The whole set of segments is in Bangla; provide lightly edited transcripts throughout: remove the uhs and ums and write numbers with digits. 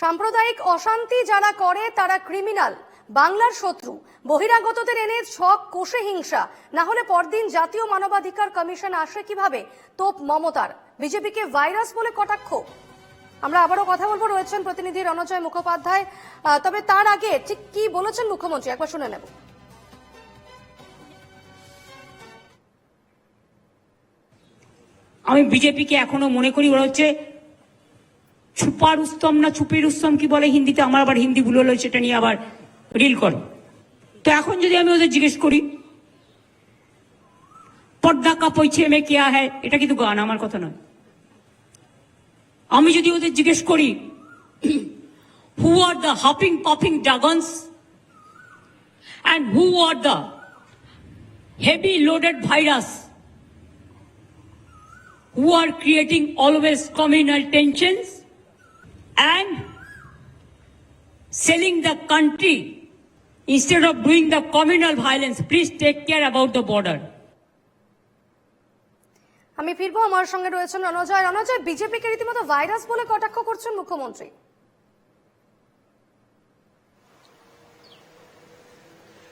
সাম্প্রদায়িক অশান্তি যারা করে তারা ক্রিমিনাল, বাংলার শত্রু। বহিরাগতদের এনে ছক কষে হিংসা, না হলে পরদিন জাতীয় মানবাধিকার কমিশন আসে কিভাবে? তোপ মমতার। বিজেপিকে ভাইরাস বলে কটাক্ষ। আমরা আবারও কথা বলবো, রয়েছেন প্রতিনিধি রণজয় মুখোপাধ্যায়। তবে তার আগে ঠিক কি বলেছেন মুখ্যমন্ত্রী একবার শুনে নেব। আমি বিজেপিকে এখনো মনে করি ওরা হচ্ছে ছুপা রুস্তম না চুপি রুস্তম কি বলে হিন্দিতে, আমার আবার হিন্দি ভুল হলো, সেটা নিয়ে আবার রিল করে। তো এখন যদি আমি ওদের জিজ্ঞেস করি পর্দা কা পৈছে মে কিয়া হ্যায়, এটা কিন্তু গান, আমার কথা নয়। আমি যদি ওদের জিজ্ঞেস করি who are the huffing puffing dragons and who are the heavy loaded virus who are creating always communal tensions and selling the country instead of doing the communal violence, please take care about the border. আমি ফিরবো, আমার সঙ্গে রয়েছেন রণজয়। রণজয়, বিজেপিকে রীতিমতো ভাইরাস বলে কটাক্ষ করছেন মুখ্যমন্ত্রী।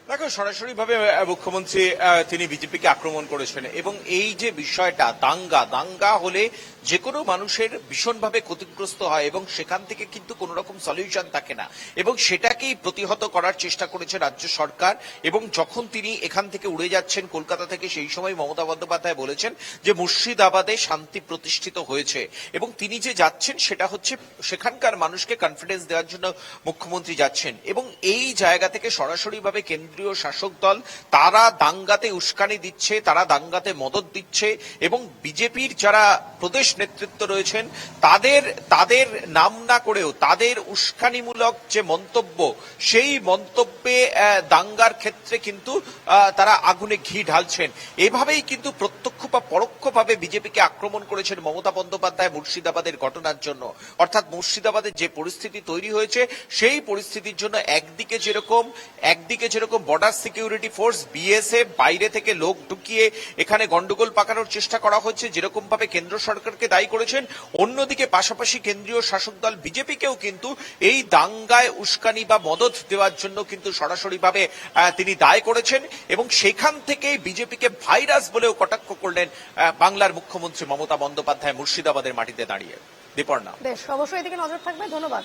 দেখো, সরাসরি ভাবে মুখ্যমন্ত্রী তিনি বিজেপিকে আক্রমণ করেছেন এবং এই যে বিষয়টা দাঙ্গা হলে যে কোনো মানুষের ভীষণভাবে ক্ষতিগ্রস্ত হয় এবং সেখান থেকে কিন্তু কোন রকম সলিউশন থাকে না এবং সেটাকেই প্রতিহত করার চেষ্টা করেছে রাজ্য সরকার। এবং যখন তিনি এখান থেকে উড়ে যাচ্ছেন কলকাতা থেকে, সেই সময় মমতা বন্দ্যোপাধ্যায় বলেছেন যে মুর্শিদাবাদে শান্তি প্রতিষ্ঠিত হয়েছে এবং তিনি যে যাচ্ছেন সেটা হচ্ছে সেখানকার মানুষকে কনফিডেন্স দেওয়ার জন্য মুখ্যমন্ত্রী যাচ্ছেন। এবং এই জায়গা থেকে সরাসরি ভাবে কেন্দ্রীয় শাসক দল তারা দাঙ্গাতে উস্কানি দিচ্ছে, তারা দাঙ্গাতে মদদ দিচ্ছে এবং বিজেপির যারা প্রদেশ নেতৃত্ব রয়েছেন তাদের নাম না করেও তাদের উস্কানিমূলক যে মন্তব্য, সেই মন্তব্যে দাঙ্গার ক্ষেত্রে কিন্তু তারা আগুনে ঘি ঢালছেন। এভাবেই কিন্তু প্রত্যক্ষ বা পরোক্ষভাবে বিজেপিকে আক্রমণ করেছেন মমতা বন্দ্যোপাধ্যায় মুর্শিদাবাদের ঘটনার জন্য। অর্থাৎ মুর্শিদাবাদের যে পরিস্থিতি তৈরি হয়েছে সেই পরিস্থিতির জন্য একদিকে যেরকম বর্ডার সিকিউরিটি ফোর্স বিএসএফ বাইরে থেকে লোক ঢুকিয়ে এখানে গন্ডগোল পাকানোর চেষ্টা করা হচ্ছে, যেরকম ভাবে কেন্দ্র সরকারকে দায়ী করেছেন, অন্যদিকে পাশাপাশি কেন্দ্রীয় শাসক দল বিজেপিকেও কিন্তু এই দাঙ্গায় উস্কানি বা মদদ দেওয়ার জন্য কিন্তু সরাসরি ভাবে তিনি দায় করেছেন এবং সেখান থেকে বিজেপিকে ভাইরাস বলেও কটাক্ষ করলেন বাংলার মুখ্যমন্ত্রী মমতা বন্দ্যোপাধ্যায় মুর্শিদাবাদের মাটিতে দাঁড়িয়ে। দীপর্ণা, বেশ, অবশ্যই এদিকে নজর থাকবে। ধন্যবাদ।